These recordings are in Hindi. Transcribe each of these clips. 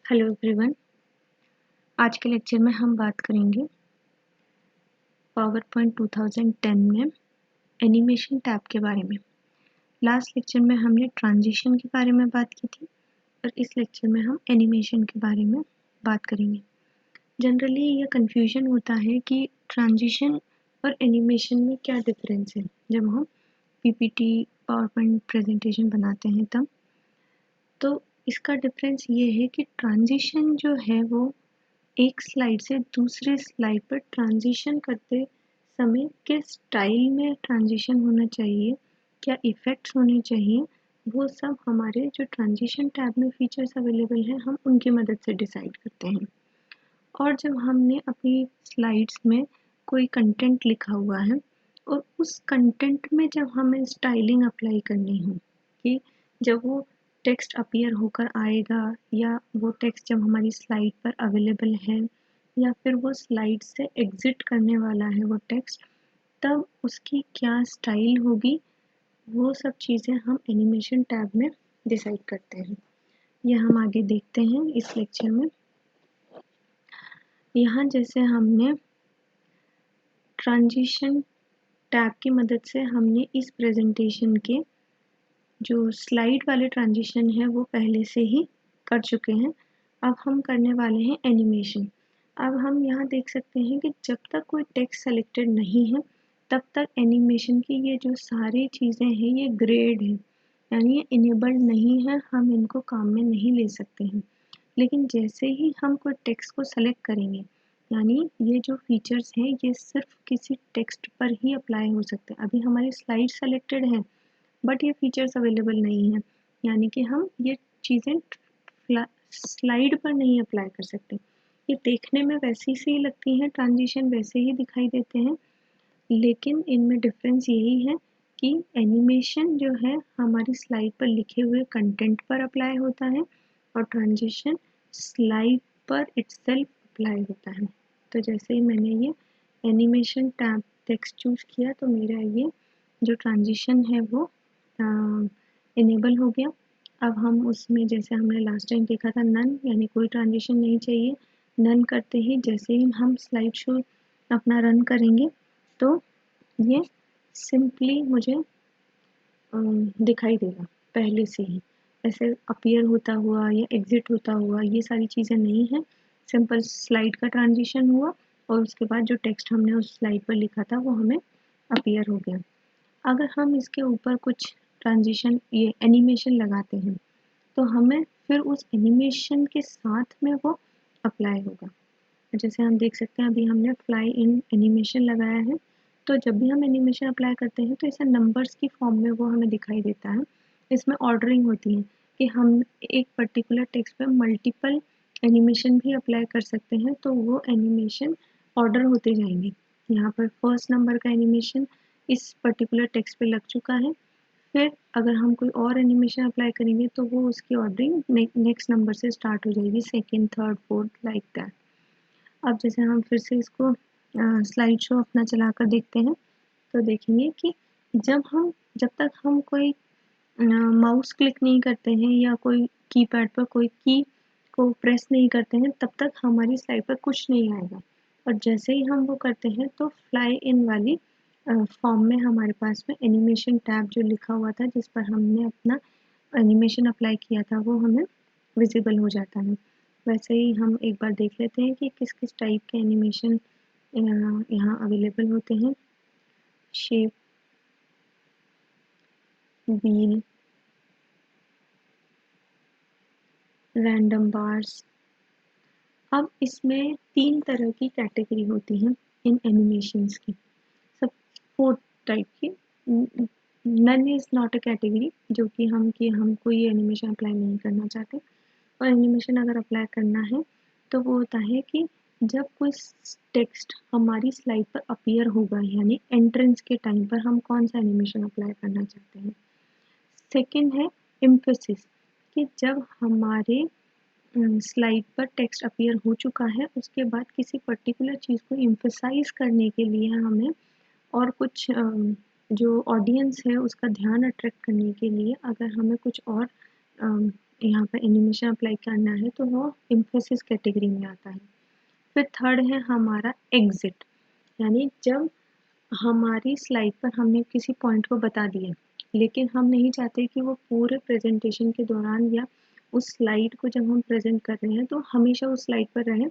Hello everyone. आज के लेक्चर में हम बात करेंगे पावर पॉइंट 2010 में एनिमेशन टैब के बारे में। लास्ट लेक्चर में हमने ट्रांजिशन के बारे में बात की थी और इस लेक्चर में हम एनिमेशन के बारे में बात करेंगे। जनरली यह कन्फ्यूजन होता है कि ट्रांजिशन और एनिमेशन में क्या डिफरेंस है जब हम पीपीटी पावर पॉइंट प्रेजेंटेशन बनाते हैं तब। तो इसका डिफरेंस ये है कि ट्रांजिशन जो है वो एक स्लाइड से दूसरे स्लाइड पर ट्रांजिशन करते समय किस स्टाइल में ट्रांजिशन होना चाहिए, क्या इफ़ेक्ट्स होने चाहिए, वो सब हमारे जो ट्रांजिशन टैब में फीचर्स अवेलेबल हैं हम उनकी मदद से डिसाइड करते हैं। और जब हमने अपनी स्लाइड्स में कोई कंटेंट लिखा हुआ है और उस कंटेंट में जब हमें स्टाइलिंग अप्लाई करनी हो कि जब वो टेक्स्ट अपीयर होकर आएगा या वो टेक्स्ट जब हमारी स्लाइड पर अवेलेबल है या फिर वो स्लाइड से एग्ज़िट करने वाला है वो टेक्स्ट, तब उसकी क्या स्टाइल होगी, वो सब चीज़ें हम एनिमेशन टैब में डिसाइड करते हैं। यह हम आगे देखते हैं इस लेक्चर में। यहाँ जैसे हमने ट्रांजिशन टैब की मदद से हमने इस प्रेजेंटेशन के जो स्लाइड वाले ट्रांजिशन है वो पहले से ही कर चुके हैं। अब हम करने वाले हैं एनिमेशन। अब हम यहाँ देख सकते हैं कि जब तक कोई टेक्स्ट सेलेक्टेड नहीं है तब तक एनिमेशन की ये जो सारी चीज़ें हैं ये ग्रेड है, यानी ये इनेबल्ड नहीं है, हम इनको काम में नहीं ले सकते हैं। लेकिन जैसे ही हम कोई टेक्स्ट को सेलेक्ट करेंगे, यानी ये जो फीचर्स हैं ये सिर्फ किसी टेक्स्ट पर ही अप्लाई हो सकते हैं। अभी हमारी स्लाइड सेलेक्टेड है बट ये फीचर्स अवेलेबल नहीं है, यानी कि हम ये चीज़ें स्लाइड पर नहीं अप्लाई कर सकते। ये देखने में वैसी सी लगती हैं, ट्रांजिशन वैसे ही दिखाई देते हैं, लेकिन इनमें डिफरेंस यही है कि एनिमेशन जो है हमारी स्लाइड पर लिखे हुए कंटेंट पर अप्लाई होता है और ट्रांजिशन स्लाइड पर इटसेल्फ अप्लाई होता है। तो जैसे ही मैंने ये एनिमेशन टैब टेक्स्ट चूज़ किया तो मेरा ये जो ट्रांजिशन है वो इनेबल हो गया। अब हम उसमें जैसे हमने लास्ट टाइम देखा था नन, यानी कोई ट्रांजिशन नहीं चाहिए। नन करते ही जैसे ही हम स्लाइड शो अपना रन करेंगे तो ये सिंपली मुझे दिखाई देगा पहले से ही, ऐसे अपीयर होता हुआ या एग्ज़िट होता हुआ ये सारी चीज़ें नहीं हैं। सिंपल स्लाइड का ट्रांजिशन हुआ और उसके बाद जो टेक्स्ट हमने उस स्लाइड पर लिखा था वो हमें अपीयर हो गया। अगर हम इसके ऊपर कुछ ट्रांजिशन ये एनिमेशन लगाते हैं तो हमें फिर उस एनिमेशन के साथ में वो अप्लाई होगा। जैसे हम देख सकते हैं अभी हमने फ्लाई इन एनिमेशन लगाया है, तो जब भी हम एनिमेशन अप्लाई करते हैं तो इसे नंबर्स की फॉर्म में वो हमें दिखाई देता है। इसमें ऑर्डरिंग होती है कि हम एक पर्टिकुलर टेक्स्ट पे मल्टीपल एनिमेशन भी अप्लाई कर सकते हैं, तो वो एनिमेशन ऑर्डर होते जाएंगे। यहाँ पर फर्स्ट नंबर का एनिमेशन इस पर्टिकुलर टेक्स्ट पे लग चुका है, फिर अगर हम कोई और एनिमेशन अप्लाई करेंगे तो वो उसकी ऑर्डरिंग नेक्स्ट नंबर से स्टार्ट हो जाएगी, second third fourth like that. अब जैसे हम फिर से इसको स्लाइड शो अपना चलाकर देखते हैं तो देखेंगे कि जब तक हम कोई माउस क्लिक नहीं करते हैं या कोई कीपैड पर कोई की को प्रेस नहीं करते हैं तब तक हमारी स्लाइड पर कुछ नहीं आएगा। और जैसे ही हम वो करते हैं तो फ्लाई इन वाली फॉर्म में हमारे पास में एनिमेशन टैब जो लिखा हुआ था जिस पर हमने अपना एनिमेशन अप्लाई किया था वो हमें विजिबल हो जाता है। वैसे ही हम एक बार देख लेते हैं कि किस किस टाइप के एनिमेशन यहाँ अवेलेबल होते हैं। Shape, wheel, random bars. अब इसमें 3 तरह की कैटेगरी होती हैं इन एनिमेशंस की, सब 4 टाइप की। None is not a category, जो कि हम कोई एनिमेशन अप्लाई नहीं करना चाहते, और एनिमेशन अगर अप्लाई करना है तो वो होता है कि जब कोई टेक्स्ट हमारी स्लाइड पर अपीयर होगा, यानी एंट्रेंस के टाइम पर हम कौन सा एनिमेशन अप्लाई करना चाहते हैं। सेकंड है एम्फेसिस, कि जब हमारे स्लाइड पर टेक्स्ट अपीयर हो चुका है उसके बाद किसी पर्टिकुलर चीज़ को एम्फेसाइज करने के लिए हमें और कुछ जो ऑडियंस है उसका ध्यान अट्रैक्ट करने के लिए अगर हमें कुछ और यहाँ पर एनिमेशन अप्लाई करना है तो वो एम्फेसिस कैटेगरी में आता है। फिर थर्ड है हमारा एग्जिट, यानी जब हमारी स्लाइड पर हमने किसी पॉइंट को बता दिया लेकिन हम नहीं चाहते कि वो पूरे प्रेजेंटेशन के दौरान या उस स्लाइड को जब हम प्रेजेंट कर रहे हैं तो हमेशा उस स्लाइड पर रहें,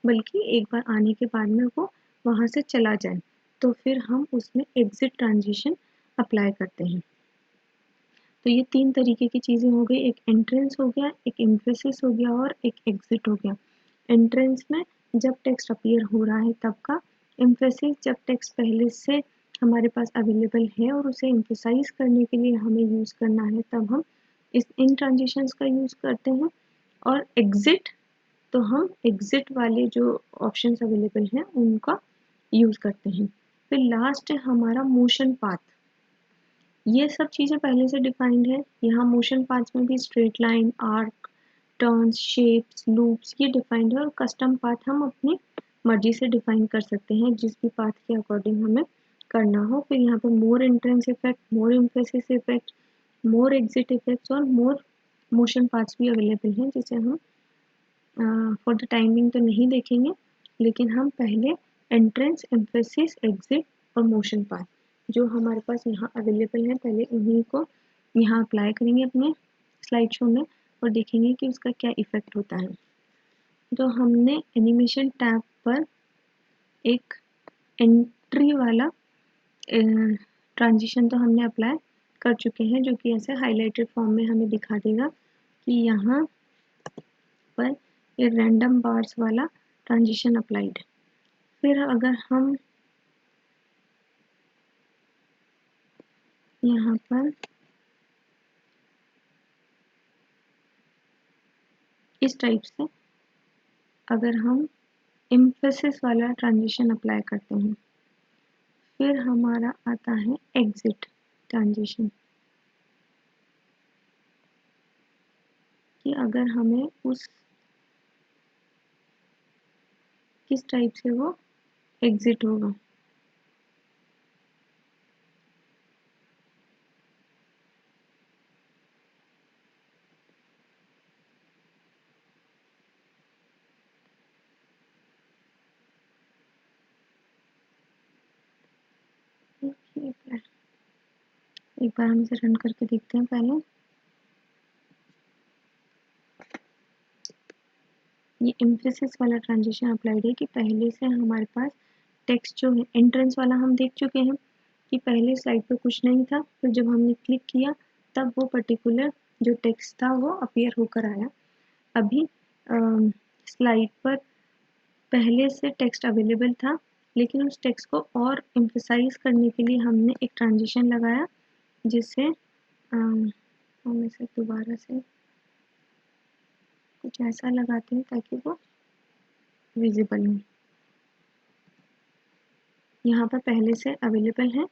बल्कि एक बार आने के बाद में वो वहाँ से चला जाए, तो फिर हम उसमें एग्जिट ट्रांजिशन अप्लाई करते हैं। तो ये 3 तरीके की चीज़ें हो गई, एक एंट्रेंस हो गया, एक एम्फेसिस हो गया और एक एग्जिट हो गया। एंट्रेंस में जब टेक्स्ट अपीयर हो रहा है तब का, एम्फेसिस जब टेक्स्ट पहले से हमारे पास अवेलेबल है और उसे एम्फेसाइज करने के लिए हमें यूज़ करना है तब हम इन ट्रांजिशंस का यूज़ करते हैं। और एग्जिट तो हम एग्जिट वाले जो ऑप्शंस अवेलेबल हैं उनका यूज़ करते हैं। फिर लास्ट है हमारा मोशन पाथ। ये सब चीज़ें पहले से डिफाइंड है। यहाँ मोशन पाथ्स में भी straight line, arc, turns, shapes, loops ये डिफाइंड है और कस्टम पाथ हम अपनी मर्जी से डिफाइन कर सकते हैं जिस भी पाथ के अकॉर्डिंग हमें करना हो। फिर यहाँ पे मोर एंट्रेंस इफेक्ट, मोर एम्फेसिस इफेक्ट, मोर एग्जिट इफेक्ट्स और मोर मोशन पाथ्स भी अवेलेबल हैं जिसे हम फॉर द टाइमिंग तो नहीं देखेंगे, लेकिन हम पहले एंट्रेंस, एम्फेसिस, एग्जिट और मोशन पाथ जो हमारे पास यहाँ अवेलेबल है पहले उन्हीं को यहाँ अप्लाई करेंगे अपने स्लाइड शो में और देखेंगे कि उसका क्या इफ़ेक्ट होता है। तो हमने एनिमेशन टैब पर एक एंट्री वाला ट्रांजिशन तो हमने अप्लाई कर चुके हैं जो कि ऐसे हाईलाइटेड फॉर्म में हमें दिखा देगा कि यहाँ पर ये रैंडम बार्स वाला ट्रांजिशन अप्लाइड है। फिर अगर हम यहाँ पर इस टाइप से अगर हम एम्फेसिस वाला ट्रांजिशन अप्लाई करते हैं, फिर हमारा आता है एग्जिट ट्रांजिशन कि अगर हमें उस किस टाइप से वो एग्जिट होगा। एक बार हम इसे रन करके देखते हैं पहले। ये एम्फेसिस वाला ट्रांजिशन अप्लाइड है कि पहले से हमारे पास टेक्स्ट जो है एंट्रेंस वाला हम देख चुके हैं कि पहले स्लाइड पर कुछ नहीं था, फिर जब हमने क्लिक किया तब वो पर्टिकुलर जो टेक्स्ट था वो अपीयर होकर आया। अभी स्लाइड पर पहले से टेक्स्ट अवेलेबल था लेकिन उस टेक्स्ट को और एम्फेसाइज करने के लिए हमने एक ट्रांजिशन लगाया जिससे हम इसे दोबारा से कुछ ऐसा लगाते हैं ताकि वो विजिबल हो। यहाँ पर पहले से अवेलेबल है।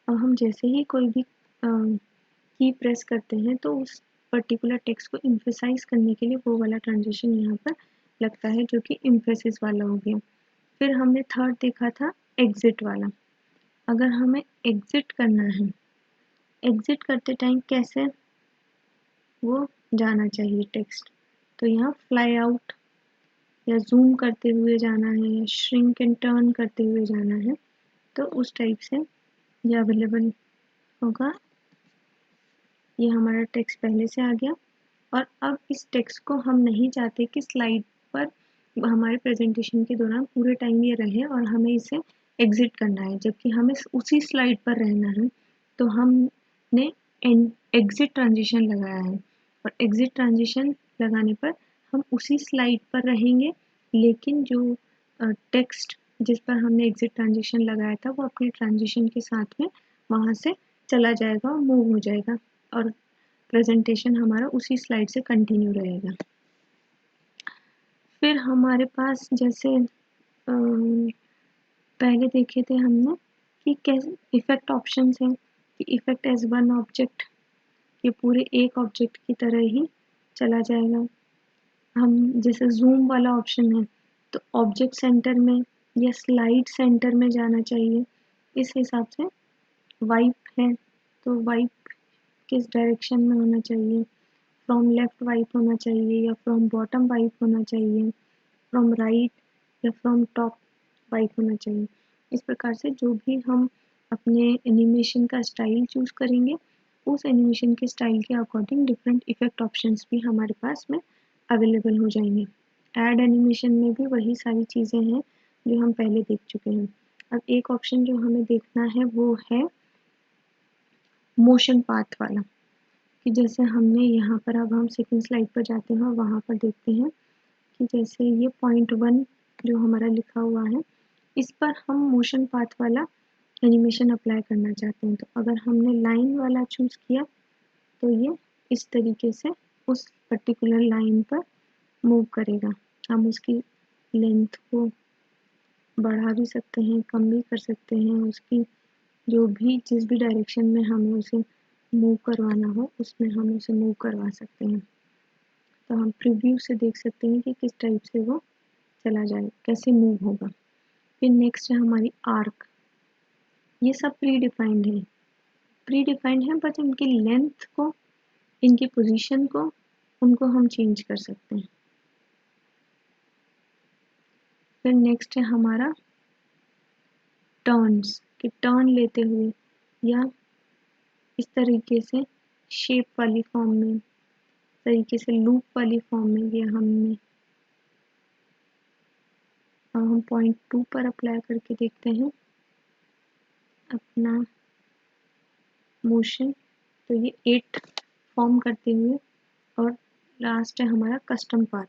अब हम जैसे ही कोई भी की प्रेस करते हैं तो उस पर्टिकुलर टेक्स्ट को एम्फेसाइज करने के लिए वो वाला ट्रांजिशन यहाँ पर लगता है जो कि एम्फेसिस वाला हो गया। फिर हमने थर्ड देखा था एग्जिट वाला। अगर हमें एग्जिट करना है, एग्जिट करते टाइम कैसे वो जाना चाहिए टेक्स्ट, तो यहाँ फ्लाई आउट या जूम करते हुए जाना है या श्रिंक एंड टर्न करते हुए जाना है, तो उस टाइप से ये अवेलेबल होगा। ये हमारा टेक्स्ट पहले से आ गया और अब इस टेक्स्ट को हम नहीं चाहते कि स्लाइड पर हमारे प्रेजेंटेशन के दौरान पूरे टाइम ये रहे और हमें इसे एग्जिट करना है, जबकि हमें उसी स्लाइड पर रहना है। तो हमने एग्जिट ट्रांजिशन लगाया है और एग्जिट ट्रांजिशन लगाने पर हम उसी स्लाइड पर रहेंगे, लेकिन जो टेक्स्ट जिस पर हमने एग्जिट ट्रांजिशन लगाया था वो अपने ट्रांजिशन के साथ में वहाँ से चला जाएगा और मूव हो जाएगा और प्रेजेंटेशन हमारा उसी स्लाइड से कंटिन्यू रहेगा। फिर हमारे पास जैसे पहले देखे थे हमने कि कैसे इफ़ेक्ट ऑप्शंस हैं कि इफ़ेक्ट एज वन ऑब्जेक्ट, ये पूरे एक ऑब्जेक्ट की तरह ही चला जाएगा। हम जैसे जूम वाला ऑप्शन है तो ऑब्जेक्ट सेंटर में या स्लाइड सेंटर में जाना चाहिए, इस हिसाब से। वाइप है तो वाइप किस डायरेक्शन में होना चाहिए, फ्रॉम लेफ्ट वाइप होना चाहिए या फ्रॉम बॉटम वाइप होना चाहिए, फ्रॉम राइट या फ्रॉम टॉप वाइप होना चाहिए। इस प्रकार से जो भी हम अपने एनिमेशन का स्टाइल चूज़ करेंगे, उस एनिमेशन के स्टाइल के अकॉर्डिंग डिफरेंट इफेक्ट ऑप्शंस भी हमारे पास में अवेलेबल हो जाएंगे। ऐड एनिमेशन में भी वही सारी चीज़ें हैं जो हम पहले देख चुके हैं। अब एक ऑप्शन जो हमें देखना है वो है मोशन पाथ वाला, कि जैसे हमने यहाँ पर, अब हम सेकंड स्लाइड पर जाते हैं और वहाँ पर देखते हैं कि जैसे ये पॉइंट 1 जो हमारा लिखा हुआ है, इस पर हम मोशन पाथ वाला एनिमेशन अप्लाई करना चाहते हैं। तो अगर हमने लाइन वाला चूज़ किया तो ये इस तरीके से उस पर्टिकुलर लाइन पर मूव करेगा। हम उसकी लेंथ को बढ़ा भी सकते हैं, कम भी कर सकते हैं, उसकी जो भी जिस भी डायरेक्शन में हमें उसे मूव करवाना हो उसमें हम उसे मूव करवा सकते हैं। तो हम प्रीव्यू से देख सकते हैं कि किस टाइप से वो चला जाए, कैसे मूव होगा। फिर नेक्स्ट है हमारी आर्क। ये सब प्री डिफाइंड है बट इनकी लेंथ को, इनकी पोजीशन को, उनको हम चेंज कर सकते हैं। फिर नेक्स्ट है हमारा टर्न्स, कि टर्न लेते हुए या इस तरीके से शेप वाली फॉर्म में, तरीके से लूप वाली फॉर्म में, ये हमने, अब हम पॉइंट 2 पर अप्लाई करके देखते हैं अपना मोशन। तो ये 8 फॉर्म करते हुए, और लास्ट है हमारा कस्टम पाथ।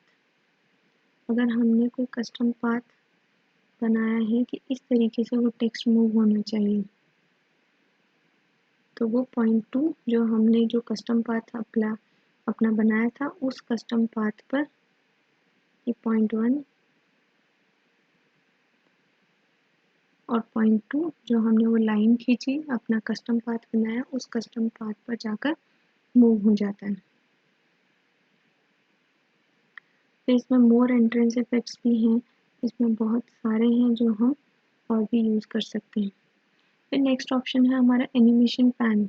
अगर हमने कोई कस्टम पाथ बनाया है कि इस तरीके से वो टेक्स्ट मूव होना चाहिए, तो वो पॉइंट 2 जो हमने जो कस्टम पाथ अपना बनाया था, उस कस्टम पाथ पर ये पॉइंट 1 और पॉइंट 2 जो हमने वो लाइन खींची, अपना कस्टम पाथ बनाया, उस कस्टम पाथ पर जाकर मूव हो जाता है। फिर इसमें मोर एंट्रेंस इफेक्ट्स भी हैं, इसमें बहुत सारे हैं जो हम और भी यूज़ कर सकते हैं। फिर नेक्स्ट ऑप्शन है हमारा एनिमेशन पैन।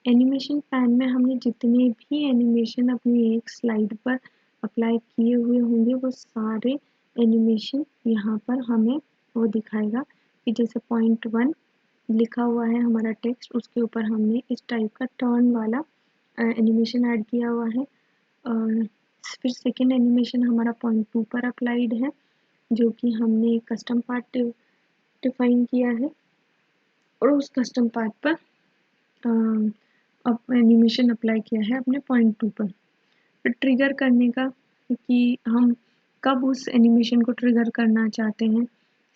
एनिमेशन पैन में हमने जितने भी एनिमेशन अपनी एक स्लाइड पर अप्लाई किए हुए होंगे, वो सारे एनिमेशन यहाँ पर हमें वो दिखाएगा। कि जैसे पॉइंट 1 लिखा हुआ है हमारा टेक्स्ट, उसके ऊपर हमने इस टाइप का टर्न वाला एनिमेशन ऐड किया हुआ है। और फिर सेकेंड एनिमेशन हमारा पॉइंट 2 पर अप्लाइड है, जो कि हमने कस्टम पार्ट डिफाइन किया है, और उस कस्टम पार्ट पर अब एनिमेशन अप्लाई किया है अपने पॉइंट 2 पर। फिर ट्रिगर करने का, कि हम कब उस एनिमेशन को ट्रिगर करना चाहते हैं,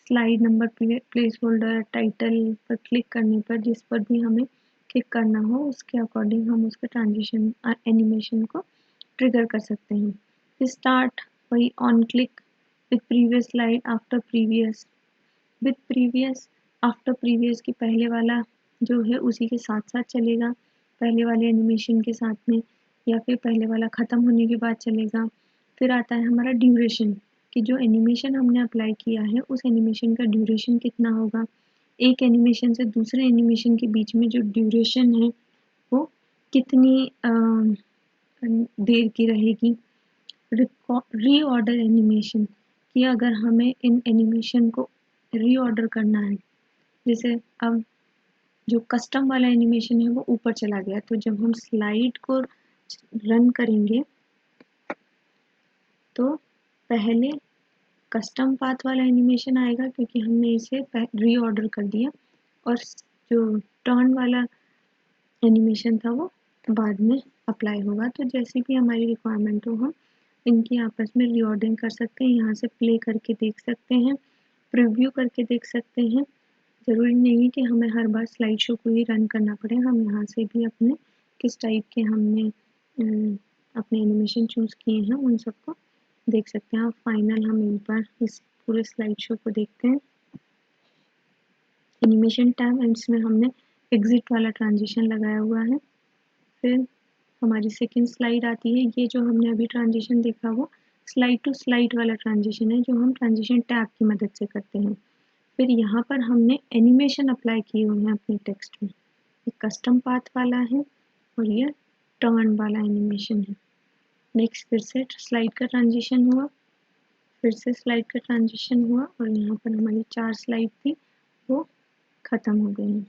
slide number, place holder, title पर क्लिक करने पर, जिस पर भी हमें क्लिक करना हो उसके अकॉर्डिंग हम उसके ट्रांजिशन एनिमेशन को ट्रिगर कर सकते हैं। स्टार्ट, वही on click, with previous slide, after previous, with previous, after previous की पहले वाला जो है उसी के साथ साथ चलेगा, पहले वाले एनिमेशन के साथ में, या फिर पहले वाला ख़त्म होने के बाद चलेगा। फिर आता है हमारा ड्यूरेशन, कि जो एनिमेशन हमने अप्लाई किया है उस एनिमेशन का ड्यूरेशन कितना होगा, एक एनिमेशन से दूसरे एनिमेशन के बीच में जो ड्यूरेशन है वो कितनी देर की रहेगी। रीऑर्डर एनिमेशन, कि अगर हमें इन एनिमेशन को रीऑर्डर करना है, जैसे अब जो कस्टम वाला एनिमेशन है वो ऊपर चला गया, तो जब हम स्लाइड को रन करेंगे तो पहले कस्टम पाथ वाला एनिमेशन आएगा, क्योंकि हमने इसे रीऑर्डर कर दिया, और जो टर्न वाला एनिमेशन था वो बाद में अप्लाई होगा। तो जैसी भी हमारी रिक्वायरमेंट हो हम इनकी आपस में रीऑर्डरिंग कर सकते हैं, यहाँ से प्ले करके देख सकते हैं, प्रीव्यू करके देख सकते हैं। ज़रूरी नहीं है कि हमें हर बार स्लाइड शो को ही रन करना पड़े, हम यहाँ से भी अपने किस टाइप के हमने अपने एनिमेशन चूज़ किए हैं उन सबको देख सकते हैं। अब फाइनल हम एक बार इस पूरे स्लाइड शो को देखते हैं। एनिमेशन टैब, इसमें हमने एग्जिट वाला ट्रांजिशन लगाया हुआ है। फिर हमारी सेकंड स्लाइड आती है, ये जो हमने अभी ट्रांजिशन देखा वो स्लाइड टू स्लाइड वाला ट्रांजिशन है, जो हम ट्रांजिशन टैब की मदद से करते हैं। फिर यहाँ पर हमने एनिमेशन अप्लाई किए हुए हैं अपने टेक्स्ट में, ये कस्टम पाथ वाला है और ये टर्न वाला एनिमेशन है। नेक्स्ट फिर से स्लाइड का ट्रांजिशन हुआ, फिर से स्लाइड का ट्रांजिशन हुआ और यहाँ पर हमारी 4 स्लाइड थी वो ख़त्म हो गई हैं।